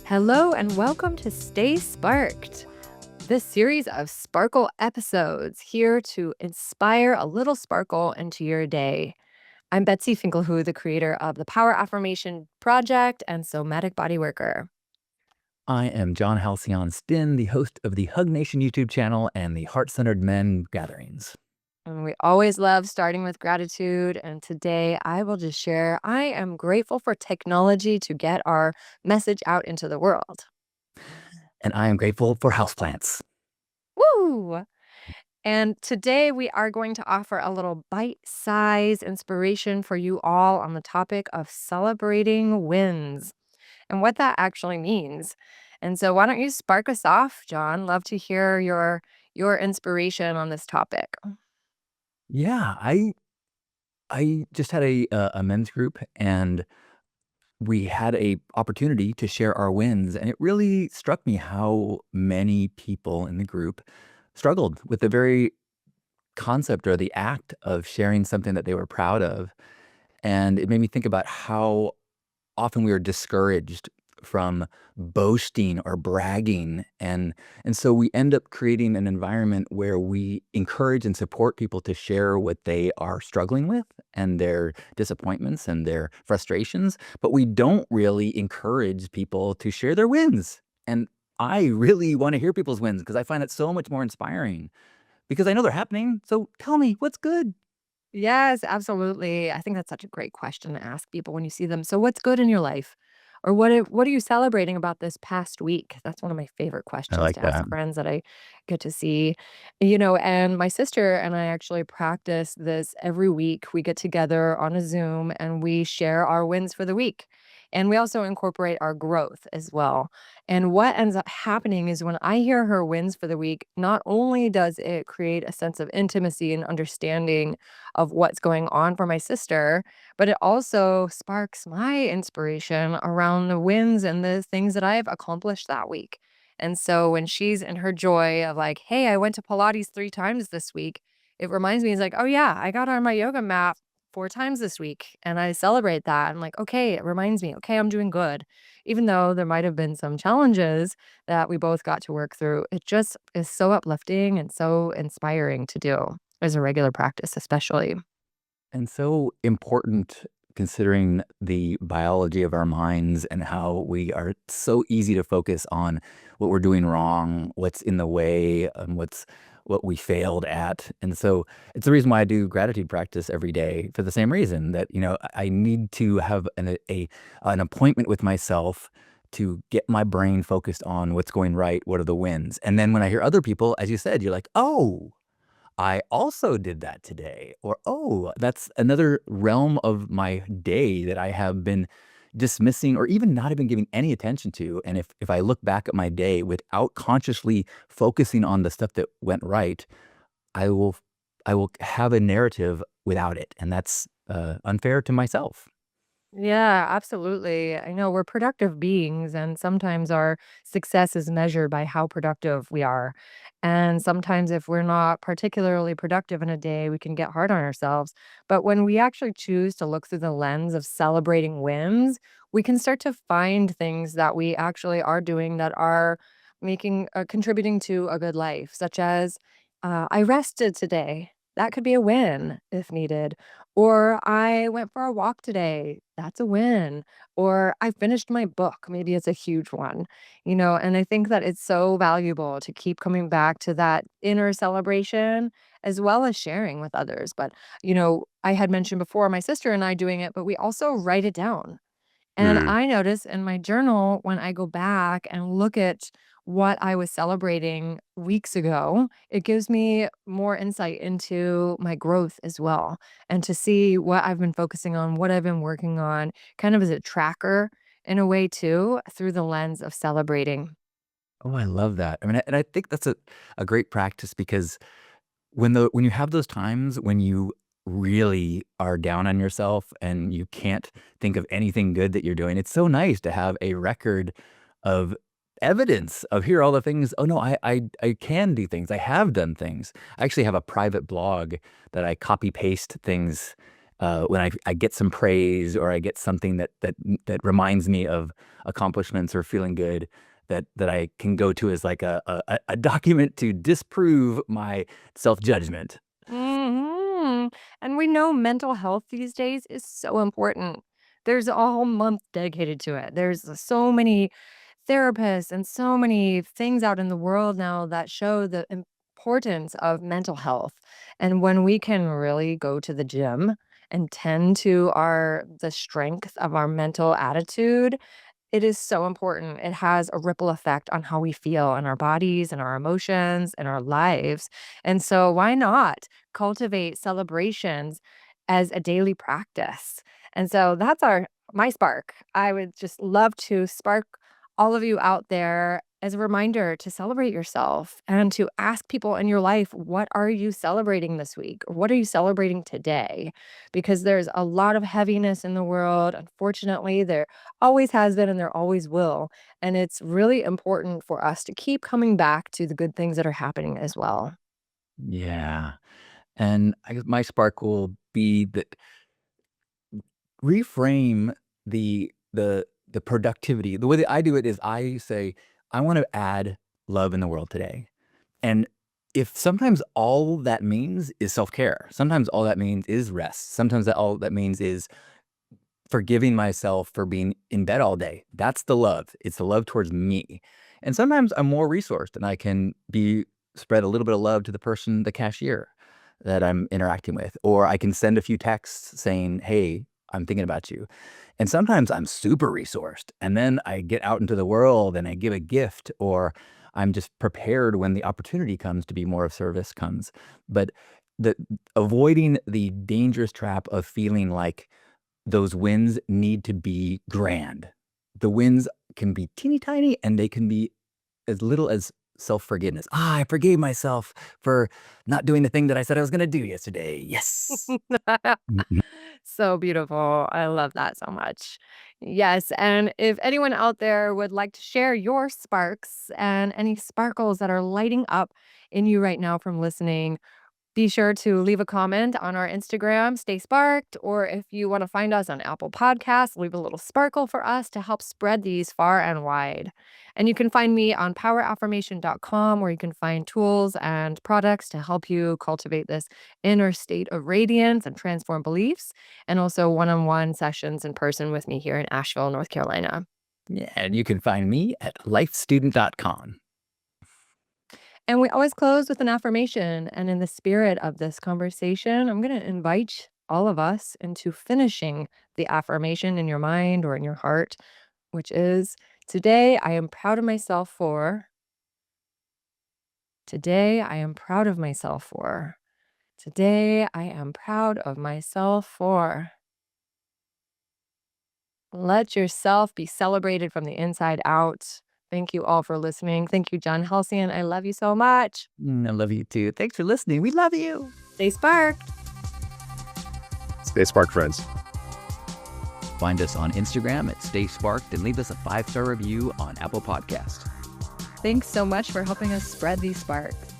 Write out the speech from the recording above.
Hello and welcome to Stay Sparked, this series of sparkle episodes here to inspire a little sparkle into your day. I'm Betsy FINKLEHOO, the creator of the Power Affirmation Project and Somatic Body Worker. I am John HALCYON Stin, the host of the Hug Nation YouTube channel and the Heart-Centered Men gatherings. And we always love starting with gratitude. And today I will just share I am grateful for technology to get our message out into the world. And I am grateful for houseplants. Woo! And today we are going to offer a little bite-sized inspiration for you all on the topic of celebrating wins and what that actually means. And so why don't you spark us off, John? Love to hear your inspiration on this topic. Yeah, I just had a men's group, and we had a opportunity to share our wins, and it really struck me how many people in the group struggled with the very concept or the act of sharing something that they were proud of. And it made me think about how often we are discouraged from boasting or bragging, and so we end up creating an environment where we encourage and support people to share what they are struggling with and their disappointments and their frustrations, but we don't really encourage people to share their wins. And I really want to hear people's wins because I find it so much more inspiring because I know they're happening. So tell me what's good. Yes, absolutely. I think that's such a great question to ask people when you see them. So what's good in your life? Or what are you celebrating about this past week? That's one of my favorite I questions like to that. ask friends that I get to see. And my sister and I actually practice this every week. We get together on a Zoom and we share our wins for the week. And we also incorporate our growth as well. And what ends up happening is when I hear her wins for the week, not only does it create a sense of intimacy and understanding of what's going on for my sister, but it also sparks my inspiration around the wins and the things that I've accomplished that week. And so when she's in her joy of like, hey, I went to Pilates 3 times this week, it reminds me, it's like, oh yeah, I got on my yoga mat 4 times this week. And I celebrate that. I'm like, okay, it reminds me, okay, I'm doing good. Even though there might have been some challenges that we both got to work through, it just is so uplifting and so inspiring to do as a regular practice, especially. And so important considering the biology of our minds and how we are so easy to focus on what we're doing wrong, what's in the way, and what we failed at. And so it's the reason why I do gratitude practice every day for the same reason that, I need to have an appointment with myself to get my brain focused on what's going right, what are the wins. And then when I hear other people, as you said, you're like, oh, I also did that today, or, "Oh, that's another realm of my day that I have been dismissing or even not even giving any attention to." And if I look back at my day without consciously focusing on the stuff that went right, I will I will have a narrative without it, and that's, unfair to myself. Yeah, absolutely. I know we're productive beings, and sometimes our success is measured by how productive we are. And sometimes, if we're not particularly productive in a day, we can get hard on ourselves. But when we actually choose to look through the lens of celebrating wins, we can start to find things that we actually are doing that are contributing to a good life, such as I rested today. That could be a win if needed. Or I went for a walk today. That's a win. Or I finished my book. Maybe it's a huge one, and I think that it's so valuable to keep coming back to that inner celebration as well as sharing with others. But, I had mentioned before my sister and I doing it, but we also write it down. And Mm. I notice in my journal when I go back and look at what I was celebrating weeks ago, it gives me more insight into my growth as well. And to see what I've been focusing on, what I've been working on, kind of as a tracker in a way too, through the lens of celebrating. Oh, I love that. I mean, and I think that's a great practice because when you have those times when you really are down on yourself and you can't think of anything good that you're doing, it's so nice to have a record of evidence of here are all the things. Oh no, I can do things. I have done things. I actually have a private blog that I copy paste things when I get some praise or I get something that reminds me of accomplishments or feeling good, that I can go to as like a document to disprove my self-judgment. Mhm. And we know mental health these days is so important. There's a whole month dedicated to it. There's so many therapists and so many things out in the world now that show the importance of mental health. And when we can really go to the gym and tend to the strength of our mental attitude, it is so important. It has a ripple effect on how we feel in our bodies and our emotions and our lives. And so why not cultivate celebrations as a daily practice? And so that's my spark. I would just love to spark all of you out there as a reminder to celebrate yourself and to ask people in your life, what are you celebrating this week? Or what are you celebrating today? Because there's a lot of heaviness in the world. Unfortunately, there always has been and there always will. And it's really important for us to keep coming back to the good things that are happening as well. Yeah. And I guess my spark will be that reframe the productivity. The way that I do it is I say, I want to add love in the world today. And if sometimes all that means is self-care, sometimes all that means is rest, sometimes all that means is forgiving myself for being in bed all day. That's the love. It's the love towards me. And sometimes I'm more resourced and I can spread a little bit of love to the person, the cashier that I'm interacting with, or I can send a few texts saying, "Hey, I'm thinking about you." And sometimes I'm super resourced and then I get out into the world and I give a gift, or I'm just prepared when the opportunity comes to be more of service comes. But the avoiding the dangerous trap of feeling like those wins need to be grand. The wins can be teeny tiny and they can be as little as self-forgiveness. I forgave myself for not doing the thing that I said I was gonna do yesterday. Yes. Mhm. So beautiful. I love that so much. Yes. And if anyone out there would like to share your sparks and any sparkles that are lighting up in you right now from listening, be sure to leave a comment on our Instagram, Stay Sparked, or if you want to find us on Apple Podcasts, leave a little sparkle for us to help spread these far and wide. And you can find me on poweraffirmation.com, where you can find tools and products to help you cultivate this inner state of radiance and transform beliefs, and also one-on-one sessions in person with me here in Asheville, North Carolina. Yeah, and you can find me at lifestudent.com. And we always close with an affirmation. And in the spirit of this conversation, I'm going to invite all of us into finishing the affirmation in your mind or in your heart, which is, today I am proud of myself for, today I am proud of myself for, today I am proud of myself for. Let yourself be celebrated from the inside out. Thank you all for listening. Thank you, John Halcyon. I love you so much. I love you too. Thanks for listening. We love you. Stay sparked. Stay sparked, friends. Find us on Instagram at Stay Sparked and leave us a 5-star review on Apple Podcasts. Thanks so much for helping us spread these sparks.